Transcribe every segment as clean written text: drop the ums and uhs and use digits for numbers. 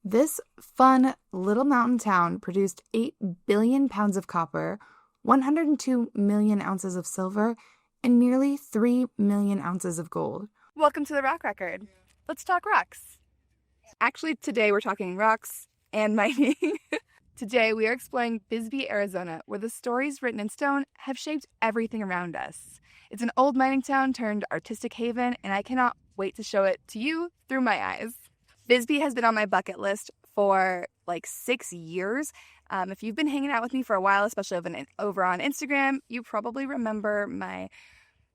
This fun little mountain town produced 8 billion pounds of copper, 102 million ounces of silver, and nearly 3 million ounces of gold. Welcome to the Rock Record. Let's talk rocks. Actually, today we're talking rocks and mining. Today we are exploring Bisbee, Arizona, where the stories written in stone have shaped everything around us. It's an old mining town turned artistic haven, and I cannot wait to show it to you through my eyes. Bisbee has been on my bucket list for like 6 years. If you've been hanging out with me for a while, especially over on Instagram, you probably remember my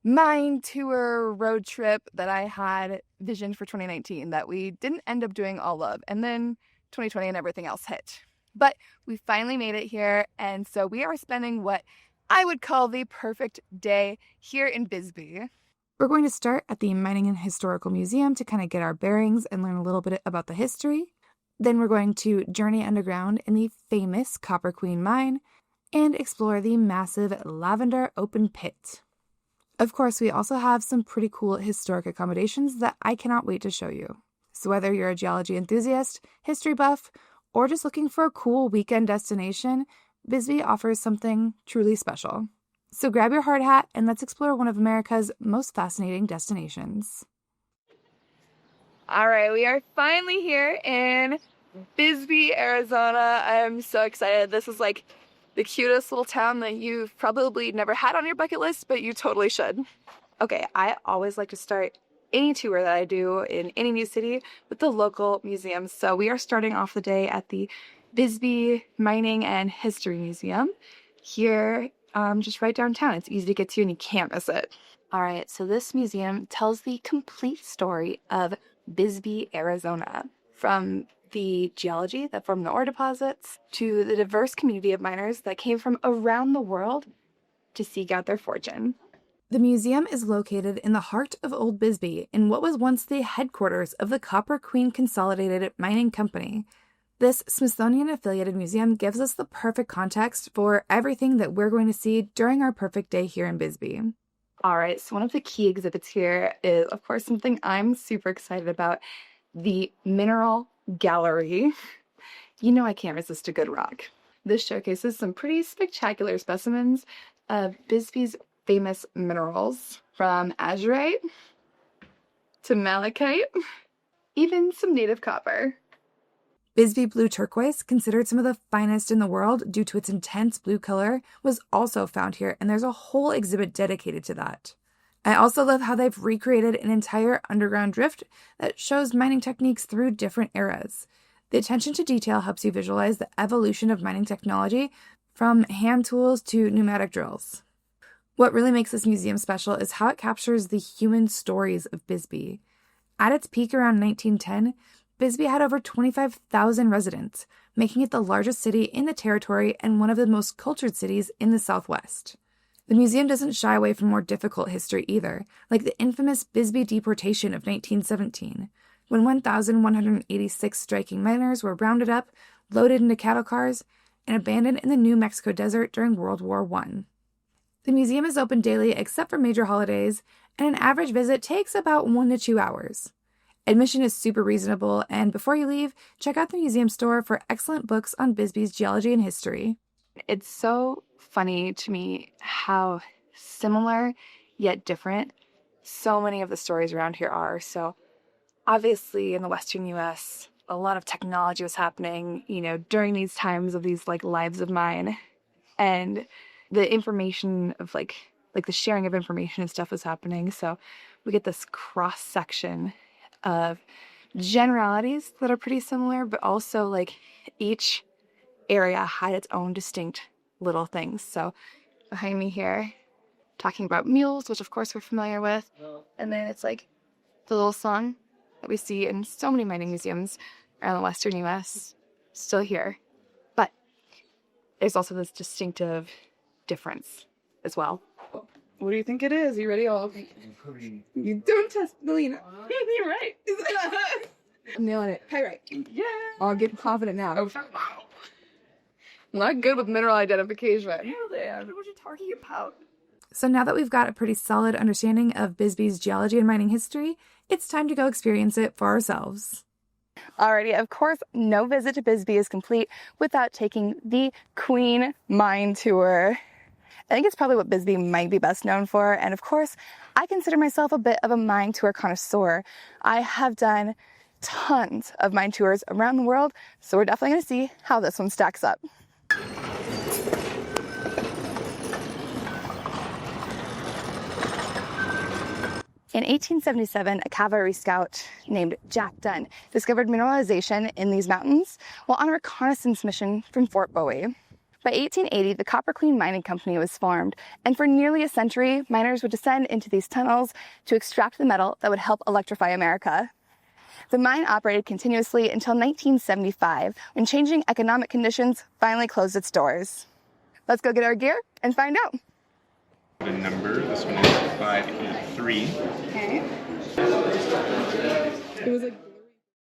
mine tour road trip that I had visioned for 2019 that we didn't end up doing all of, and then 2020 and everything else hit. But we finally made it here, and so we are spending what I would call the perfect day here in Bisbee. We're going to start at the Mining and Historical Museum to kind of get our bearings and learn a little bit about the history. Then we're going to journey underground in the famous Copper Queen mine and explore the massive Lavender open pit. Of course, we also have some pretty cool historic accommodations that I cannot wait to show you. So whether you're a geology enthusiast, history buff, or just looking for a cool weekend destination, Bisbee offers something truly special. So grab your hard hat and let's explore one of America's most fascinating destinations. All right, we are finally here in Bisbee, Arizona. I'm so excited. This is like the cutest little town that you've probably never had on your bucket list, but you totally should. Okay, I always like to start any tour that I do in any new city with the local museums. So we are starting off the day at the Bisbee Mining and History Museum here just right downtown. It's easy to get to and you can't miss it. All right, so this museum tells the complete story of Bisbee, Arizona, from the geology that formed the ore deposits to the diverse community of miners that came from around the world to seek out their fortune. The museum is located in the heart of Old Bisbee in what was once the headquarters of the Copper Queen Consolidated Mining Company. This Smithsonian-affiliated museum gives us the perfect context for everything that we're going to see during our perfect day here in Bisbee. All right, so one of the key exhibits here is, of course, something I'm super excited about, the Mineral Gallery. You know I can't resist a good rock. This showcases some pretty spectacular specimens of Bisbee's famous minerals, from azurite to malachite, even some native copper. Bisbee blue turquoise, considered some of the finest in the world due to its intense blue color, was also found here, and there's a whole exhibit dedicated to that. I also love how they've recreated an entire underground drift that shows mining techniques through different eras. The attention to detail helps you visualize the evolution of mining technology from hand tools to pneumatic drills. What really makes this museum special is how it captures the human stories of Bisbee. At its peak around 1910, Bisbee had over 25,000 residents, making it the largest city in the territory and one of the most cultured cities in the Southwest. The museum doesn't shy away from more difficult history either, like the infamous Bisbee deportation of 1917, when 1,186 striking miners were rounded up, loaded into cattle cars, and abandoned in the New Mexico desert during World War I. The museum is open daily except for major holidays, and an average visit takes about 1 to 2 hours. Admission is super reasonable, and before you leave, check out the museum store for excellent books on Bisbee's geology and history. It's so funny to me how similar yet different so many of the stories around here are. So obviously in the Western U.S., a lot of technology was happening, during these times of these lives of mine, and the information of like the sharing of information and stuff was happening. So we get this cross section of generalities that are pretty similar, but also each area had its own distinct little things. So behind me here, talking about mules, which of course we're familiar with, and then it's the little song that we see in so many mining museums around the Western U.S. still here. But there's also this distinctive difference as well. What do you think it is? You ready? You don't test Melina. You're right. I'm nailing it. Pyrite. Yeah. I'll get confident now. I'm not good with mineral identification. Hell yeah. What are you talking about? So now that we've got a pretty solid understanding of Bisbee's geology and mining history, it's time to go experience it for ourselves. Alrighty, of course, no visit to Bisbee is complete without taking the Queen Mine Tour. I think it's probably what Bisbee might be best known for, and of course, I consider myself a bit of a mine tour connoisseur. I have done tons of mine tours around the world, so we're definitely going to see how this one stacks up. In 1877, a cavalry scout named Jack Dunn discovered mineralization in these mountains while on a reconnaissance mission from Fort Bowie. By 1880, the Copper Queen Mining Company was formed, and for nearly a century, miners would descend into these tunnels to extract the metal that would help electrify America. The mine operated continuously until 1975, when changing economic conditions finally closed its doors. Let's go get our gear and find out. The number, this one is 583. Okay. It was like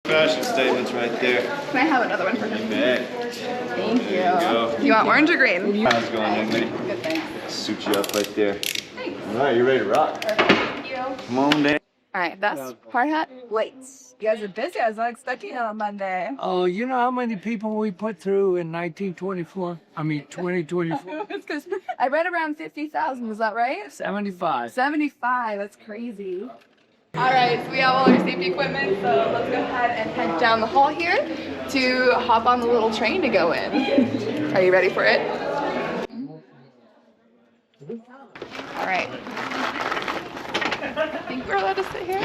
Fashion statements right there. Can I have another one for You him? bet. Thank you. There you go. You want orange or green? How's it going, young lady? Good, thanks. Suit you up right there. Thanks. All right, you ready to rock? Thank you. Come on, Dan. All right, that's hard hat. Wait, you guys are busy. I was not expecting it on Monday. Oh, you know how many people we put through in 1924? I mean, 2024? It's because I read around 50,000. Was that right? 75. 75. That's crazy. All right, so we have all our safety equipment, so let's go ahead and head down the hall here to hop on the little train to go in. Are you ready for it? All right. I think we're allowed to sit here.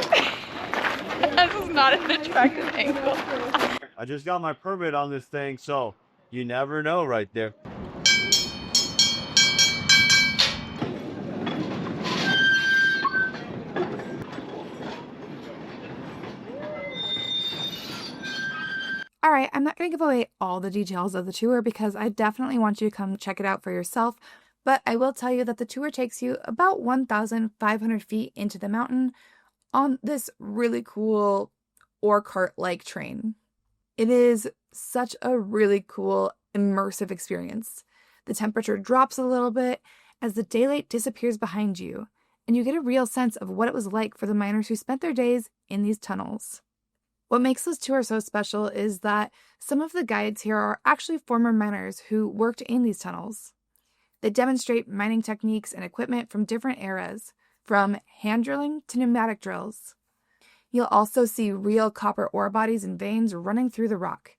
This is not an attractive angle. I just got my permit on this thing, so you never know right there. All right, I'm not going to give away all the details of the tour because I definitely want you to come check it out for yourself, but I will tell you that the tour takes you about 1,500 feet into the mountain on this really cool ore cart-like train. It is such a really cool, immersive experience. The temperature drops a little bit as the daylight disappears behind you, and you get a real sense of what it was like for the miners who spent their days in these tunnels. What makes this tour so special is that some of the guides here are actually former miners who worked in these tunnels. They demonstrate mining techniques and equipment from different eras, from hand drilling to pneumatic drills. You'll also see real copper ore bodies and veins running through the rock.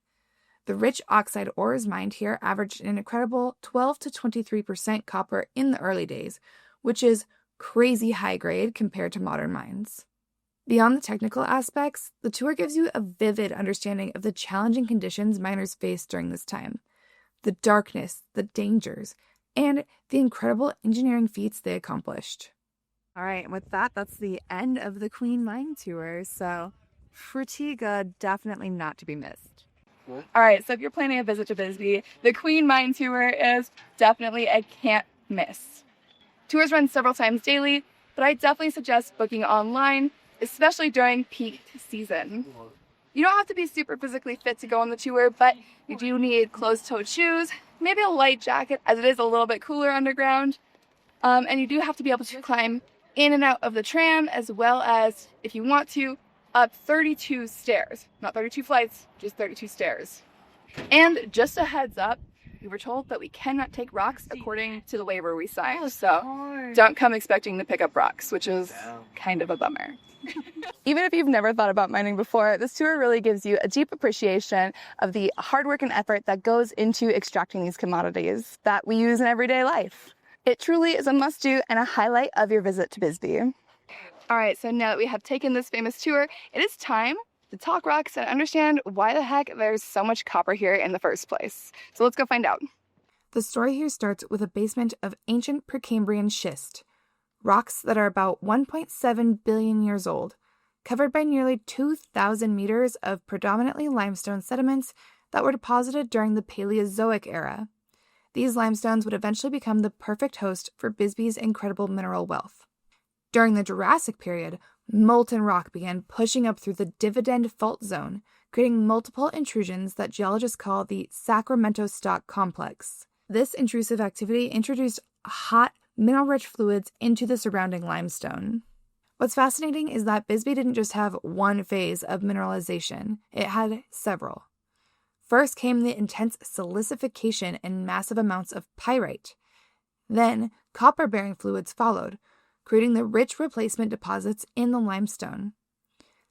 The rich oxide ores mined here averaged an incredible 12 to 23% copper in the early days, which is crazy high grade compared to modern mines. Beyond the technical aspects, the tour gives you a vivid understanding of the challenging conditions miners faced during this time, the darkness, the dangers, and the incredible engineering feats they accomplished. All right, and with that, that's the end of the Queen Mine Tour, so pretty good, definitely not to be missed. All right, so if you're planning a visit to Bisbee, the Queen Mine Tour is definitely a can't miss. Tours run several times daily, but I definitely suggest booking online, especially during peak season. You don't have to be super physically fit to go on the tour, but you do need closed-toed shoes, maybe a light jacket as it is a little bit cooler underground, and you do have to be able to climb in and out of the tram, as well as, if you want to, up 32 stairs. Not 32 flights, just 32 stairs. And just a heads up, we were told that we cannot take rocks according to the waiver we signed, so don't come expecting to pick up rocks, which is kind of a bummer. Even if you've never thought about mining before, this tour really gives you a deep appreciation of the hard work and effort that goes into extracting these commodities that we use in everyday life. It truly is a must-do and a highlight of your visit to Bisbee. All right, so now that we have taken this famous tour, it is time to talk rocks and understand why the heck there's so much copper here in the first place. So let's go find out. The story here starts with a basement of ancient Precambrian schist, rocks that are about 1.7 billion years old, covered by nearly 2,000 meters of predominantly limestone sediments that were deposited during the Paleozoic era. These limestones would eventually become the perfect host for Bisbee's incredible mineral wealth. During the Jurassic period, molten rock began pushing up through the Dividend Fault Zone, creating multiple intrusions that geologists call the Sacramento Stock Complex. This intrusive activity introduced hot, mineral-rich fluids into the surrounding limestone. What's fascinating is that Bisbee didn't just have one phase of mineralization, it had several. First came the intense silicification and massive amounts of pyrite. Then, copper-bearing fluids followed, creating the rich replacement deposits in the limestone.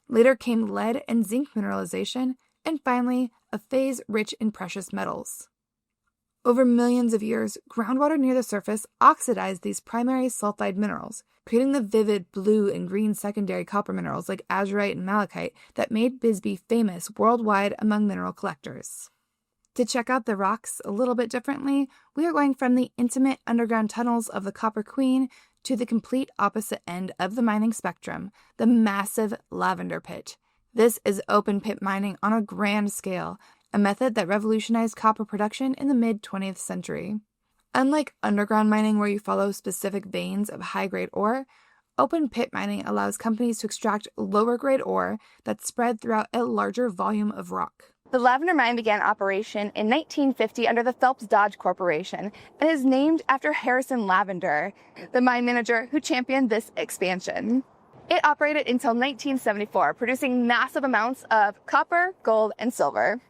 Later came lead and zinc mineralization, and finally, a phase rich in precious metals. Over millions of years, groundwater near the surface oxidized these primary sulfide minerals, creating the vivid blue and green secondary copper minerals like azurite and malachite that made Bisbee famous worldwide among mineral collectors. To check out the rocks a little bit differently, we are going from the intimate underground tunnels of the Copper Queen to the complete opposite end of the mining spectrum, the massive Lavender Pit. This is open pit mining on a grand scale, a method that revolutionized copper production in the mid-20th century. Unlike underground mining where you follow specific veins of high-grade ore, open pit mining allows companies to extract lower-grade ore that's spread throughout a larger volume of rock. The Lavender Mine began operation in 1950 under the Phelps Dodge Corporation and is named after Harrison Lavender, the mine manager who championed this expansion. It operated until 1974, producing massive amounts of copper, gold, and silver.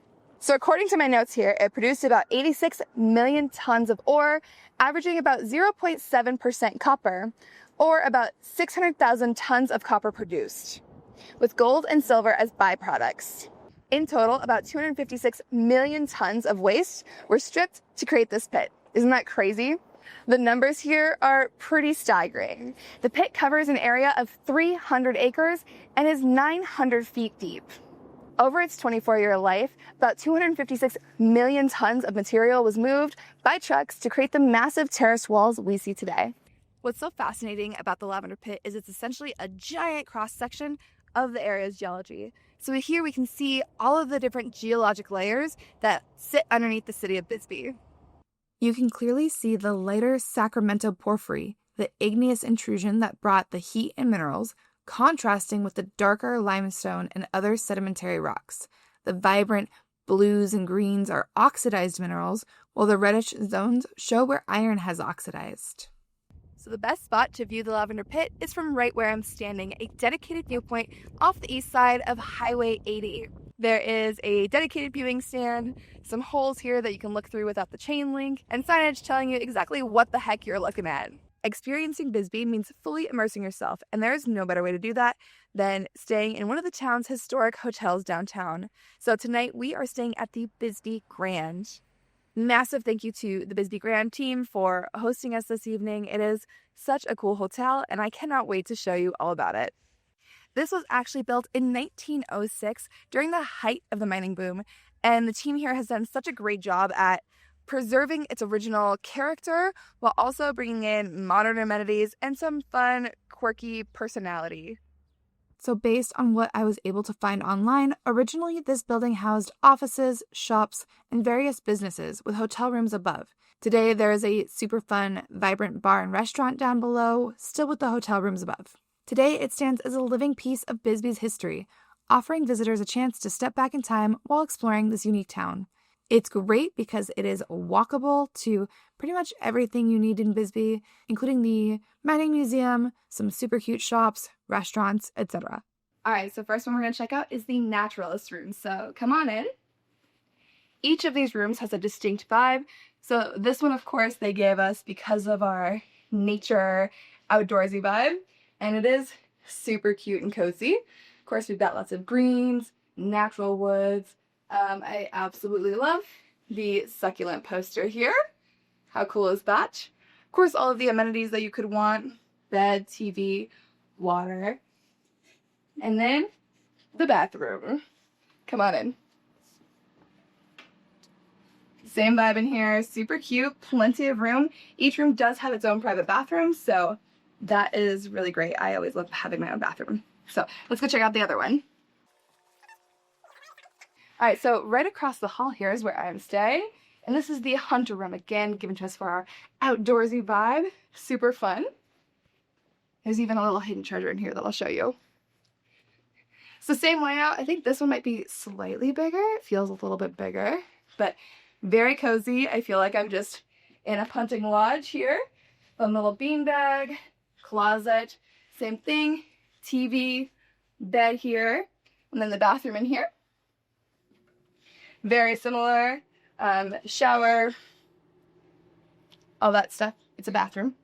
So according to my notes here, it produced about 86 million tons of ore, averaging about 0.7% copper, or about 600,000 tons of copper produced, with gold and silver as byproducts. In total, about 256 million tons of waste were stripped to create this pit. Isn't that crazy? The numbers here are pretty staggering. The pit covers an area of 300 acres and is 900 feet deep. Over its 24-year life, about 256 million tons of material was moved by trucks to create the massive terrace walls we see today. What's so fascinating about the Lavender Pit is it's essentially a giant cross-section of the area's geology. So here we can see all of the different geologic layers that sit underneath the city of Bisbee. You can clearly see the lighter Sacramento porphyry, the igneous intrusion that brought the heat and minerals, contrasting with the darker limestone and other sedimentary rocks. The vibrant blues and greens are oxidized minerals, while the reddish zones show where iron has oxidized. So the best spot to view the Lavender Pit is from right where I'm standing, a dedicated viewpoint off the east side of Highway 80. There is a dedicated viewing stand, some holes here that you can look through without the chain link, and signage telling you exactly what the heck you're looking at. Experiencing Bisbee means fully immersing yourself, and there is no better way to do that than staying in one of the town's historic hotels downtown. So tonight we are staying at the Bisbee Grand. Massive thank you to the Bisbee Grand team for hosting us this evening. It is such a cool hotel, and I cannot wait to show you all about it. This was actually built in 1906 during the height of the mining boom, and the team here has done such a great job at preserving its original character while also bringing in modern amenities and some fun, quirky personality. So based on what I was able to find online, originally this building housed offices, shops, and various businesses with hotel rooms above. Today there is a super fun, vibrant bar and restaurant down below, still with the hotel rooms above. Today it stands as a living piece of Bisbee's history, offering visitors a chance to step back in time while exploring this unique town. It's great because it is walkable to pretty much everything you need in Bisbee, including the mining museum, some super cute shops, restaurants, etc. All right, so first one we're going to check out is the naturalist room. So come on in. Each of these rooms has a distinct vibe. So this one, of course, they gave us because of our nature outdoorsy vibe. And it is super cute and cozy. Of course, we've got lots of greens, natural woods. I absolutely love the succulent poster here. How cool is that? Of course, all of the amenities that you could want. Bed, TV, water. And then the bathroom. Come on in. Same vibe in here, super cute, plenty of room. Each room does have its own private bathroom, so that is really great. I always love having my own bathroom. So let's go check out the other one. All right, so right across the hall here is where I'm staying. And this is the hunter room, again, given to us for our outdoorsy vibe. Super fun. There's even a little hidden treasure in here that I'll show you. So same layout. I think this one might be slightly bigger. It feels a little bit bigger, but very cozy. I feel like I'm just in a hunting lodge here. A little beanbag, closet, same thing. TV, bed here, and then the bathroom in here. Very similar. Shower, all that stuff. It's a bathroom.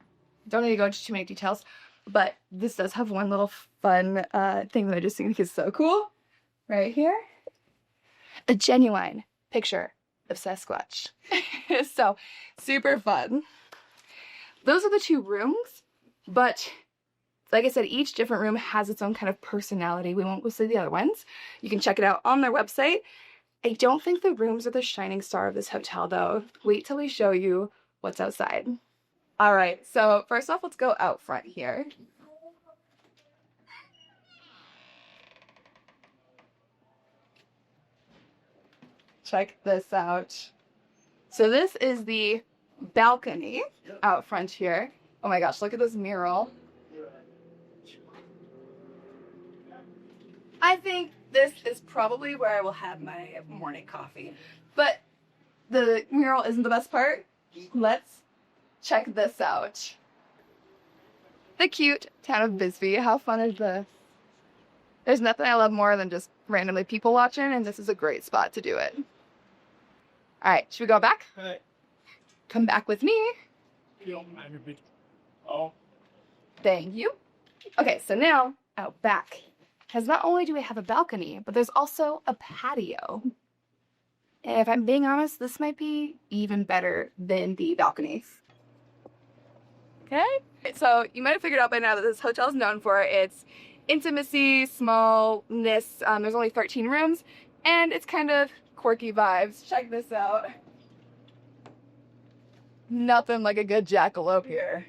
Don't need to go into too many details, but this does have one little fun thing that I just think is so cool. Right here, a genuine picture of Sasquatch. So super fun. Those are the two rooms, but like I said, each different room has its own kind of personality. We won't go see the other ones. You can check it out on their website. I don't think the rooms are the shining star of this hotel though. Wait till we show you what's outside. All right, so first off, let's go out front here. Check this out. So this is the balcony out front here. Oh my gosh, look at this mural. I think this is probably where I will have my morning coffee. But the mural isn't the best part. Let's check this out. The cute town of Bisbee. How fun is this? There's nothing I love more than just randomly people watching, and this is a great spot to do it. All right, should we go back? Come back with me. Oh. Thank you. Okay, so now out back. Because not only do we have a balcony, but there's also a patio. And if I'm being honest, this might be even better than the balcony. Okay? So you might have figured out by now that this hotel is known for its intimacy, smallness. There's only 13 rooms, and it's kind of quirky vibes. Check this out. Nothing like a good jackalope here.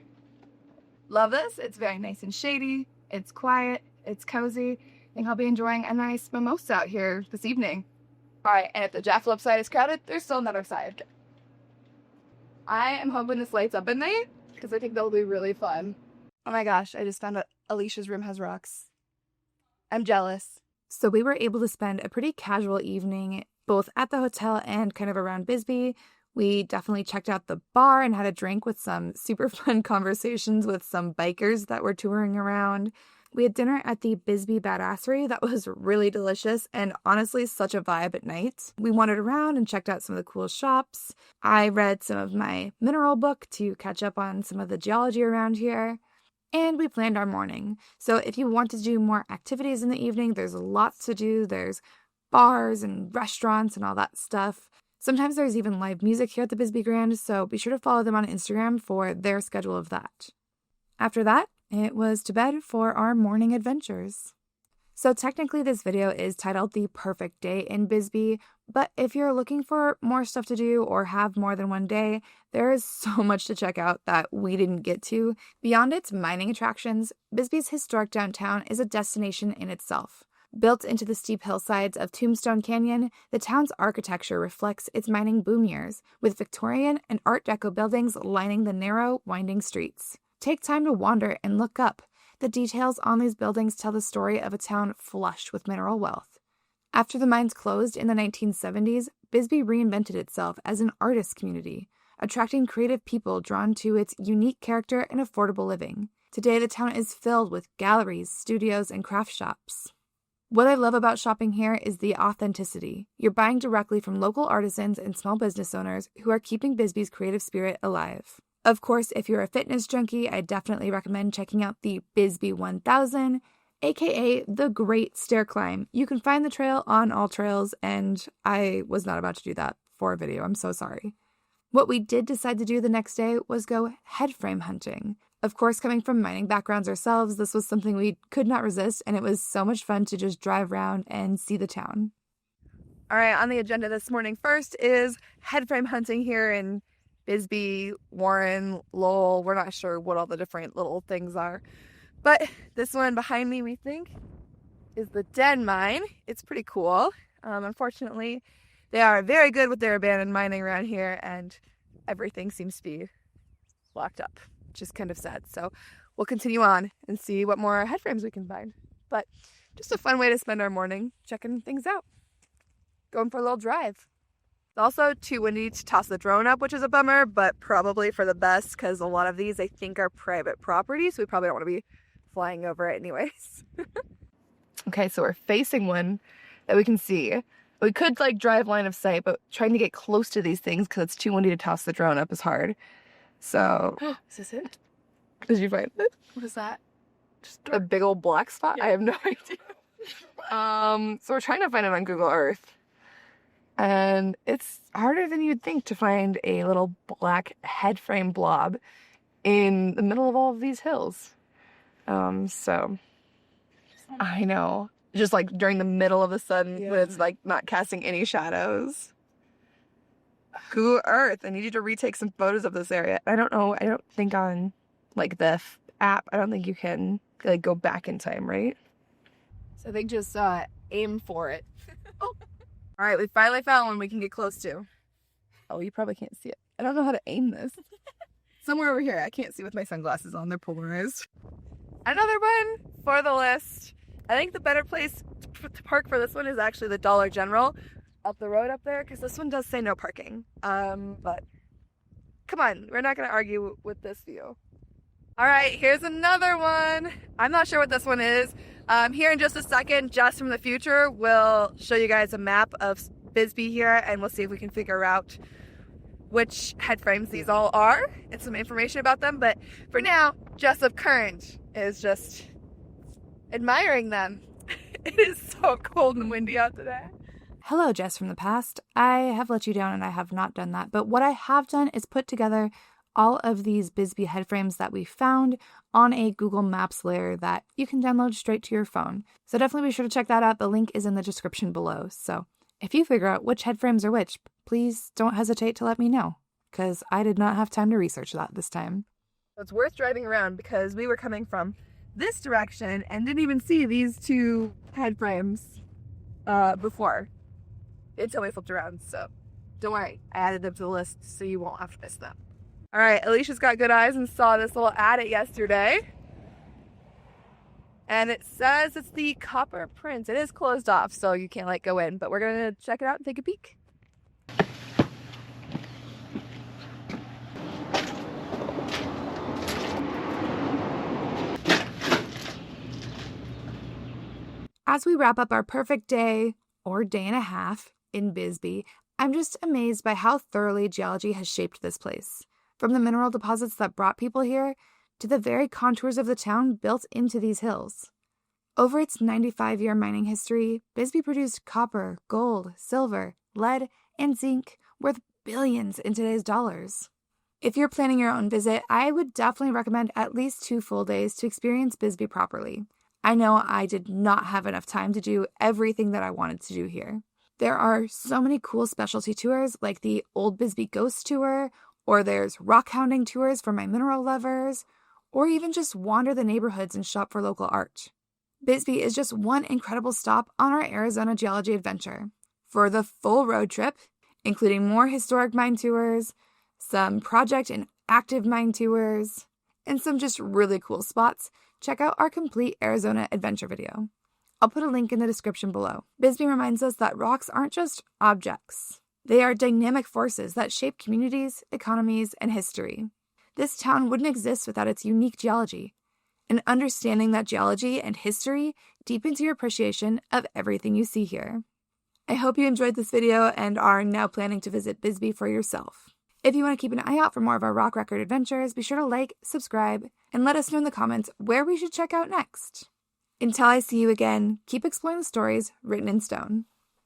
Love this. It's very nice and shady. It's quiet. It's cozy. I think I'll be enjoying a nice mimosa out here this evening. All right, and if the jackalope side is crowded, there's still another side. I am hoping this lights up at night because I think that'll be really fun. Oh my gosh, I just found out Alicia's room has rocks. I'm jealous. So we were able to spend a pretty casual evening, both at the hotel and kind of around Bisbee. We definitely checked out the bar and had a drink with some super fun conversations with some bikers that were touring around. We had dinner at the Bisbee Badassery that was really delicious and honestly such a vibe at night. We wandered around and checked out some of the cool shops. I read some of my mineral book to catch up on some of the geology around here. And we planned our morning. So if you want to do more activities in the evening, there's lots to do. There's bars and restaurants and all that stuff. Sometimes there's even live music here at the Bisbee Grand, so be sure to follow them on Instagram for their schedule of that. After that, it was to bed for our morning adventures. So technically this video is titled The Perfect Day in Bisbee, but if you're looking for more stuff to do or have more than one day, there is so much to check out that we didn't get to. Beyond its mining attractions, Bisbee's historic downtown is a destination in itself. Built into the steep hillsides of Tombstone Canyon, the town's architecture reflects its mining boom years, with Victorian and Art Deco buildings lining the narrow, winding streets. Take time to wander and look up. The details on these buildings tell the story of a town flush with mineral wealth. After the mines closed in the 1970s, Bisbee reinvented itself as an artist community, attracting creative people drawn to its unique character and affordable living. Today, the town is filled with galleries, studios, and craft shops. What I love about shopping here is the authenticity. You're buying directly from local artisans and small business owners who are keeping Bisbee's creative spirit alive. Of course, if you're a fitness junkie, I definitely recommend checking out the Bisbee 1000, aka the Great Stair Climb. You can find the trail on all trails, and I was not about to do that for a video. I'm so sorry. What we did decide to do the next day was go headframe hunting. Of course, coming from mining backgrounds ourselves, this was something we could not resist, and it was so much fun to just drive around and see the town. All right, on the agenda this morning first is headframe hunting here in Bisbee, Warren, Lowell. We're not sure what all the different little things are. But this one behind me, we think, is the Den Mine. It's pretty cool. Unfortunately, they are very good with their abandoned mining around here, and everything seems to be locked up, which is kind of sad. So we'll continue on and see what more headframes we can find. But just a fun way to spend our morning checking things out. Going for a little drive. It's also too windy to toss the drone up, which is a bummer, but probably for the best because a lot of these I think are private property, so we probably don't want to be flying over it anyways. Okay, so we're facing one that we can see. We could like drive line of sight, but trying to get close to these things because it's too windy to toss the drone up is hard. So, Is this it? did you find it? What is that? Just a big old black spot? Yeah. I have no idea. So we're trying to find it on Google Earth. And it's harder than you'd think to find a little black headframe blob in the middle of all of these hills. So I know. Just like during the middle of the sun when it's like not casting any shadows. Google Earth, I need you to retake some photos of this area. I don't know. I don't think on like the app, I don't think you can like go back in time, right? So I think just aim for it. Oh. All right, we finally found one we can get close to. Oh, you probably can't see it. I don't know how to aim this. Somewhere over here. I can't see with my sunglasses on. They're polarized. Another one for the list. I think the better place to park for this one is actually the Dollar General up the road up there, because this one does say no parking. But come on, we're not going to argue with this view. All right, here's another one. I'm not sure what this one is. Here in just a second, Jess from the future will show you guys a map of Bisbee here, and we'll see if we can figure out which headframes these all are and some information about them. But for now, Jess of current is just admiring them. It is so cold and windy out today. Hello, Jess from the past. I have let you down and I have not done that. But what I have done is put together all of these Bisbee headframes that we found on a Google Maps layer that you can download straight to your phone. So definitely be sure to check that out. The link is in the description below. So if you figure out which headframes are which, please don't hesitate to let me know, because I did not have time to research that this time. It's worth driving around because we were coming from this direction and didn't even see these two headframes before until we flipped around. So don't worry, I added them to the list so you won't have to miss them. All right, Alicia's got good eyes and saw this little ad yesterday. And it says it's the Copper Prince. It is closed off, so you can't like go in, but we're gonna check it out and take a peek. As we wrap up our perfect day, or day and a half, in Bisbee, I'm just amazed by how thoroughly geology has shaped this place. From the mineral deposits that brought people here, to the very contours of the town built into these hills. Over its 95-year mining history, Bisbee produced copper, gold, silver, lead, and zinc worth billions in today's dollars. If you're planning your own visit, I would definitely recommend at least 2 full days to experience Bisbee properly. I know I did not have enough time to do everything that I wanted to do here. There are so many cool specialty tours like the Old Bisbee Ghost Tour, or there's rock hounding tours for my mineral lovers, or even just wander the neighborhoods and shop for local art. Bisbee is just one incredible stop on our Arizona geology adventure. For the full road trip, including more historic mine tours, some project and active mine tours, and some just really cool spots, check out our complete Arizona adventure video. I'll put a link in the description below. Bisbee reminds us that rocks aren't just objects. They are dynamic forces that shape communities, economies, and history. This town wouldn't exist without its unique geology. And understanding that geology and history deepens your appreciation of everything you see here. I hope you enjoyed this video and are now planning to visit Bisbee for yourself. If you want to keep an eye out for more of our rock record adventures, be sure to like, subscribe, and let us know in the comments where we should check out next. Until I see you again, keep exploring the stories written in stone.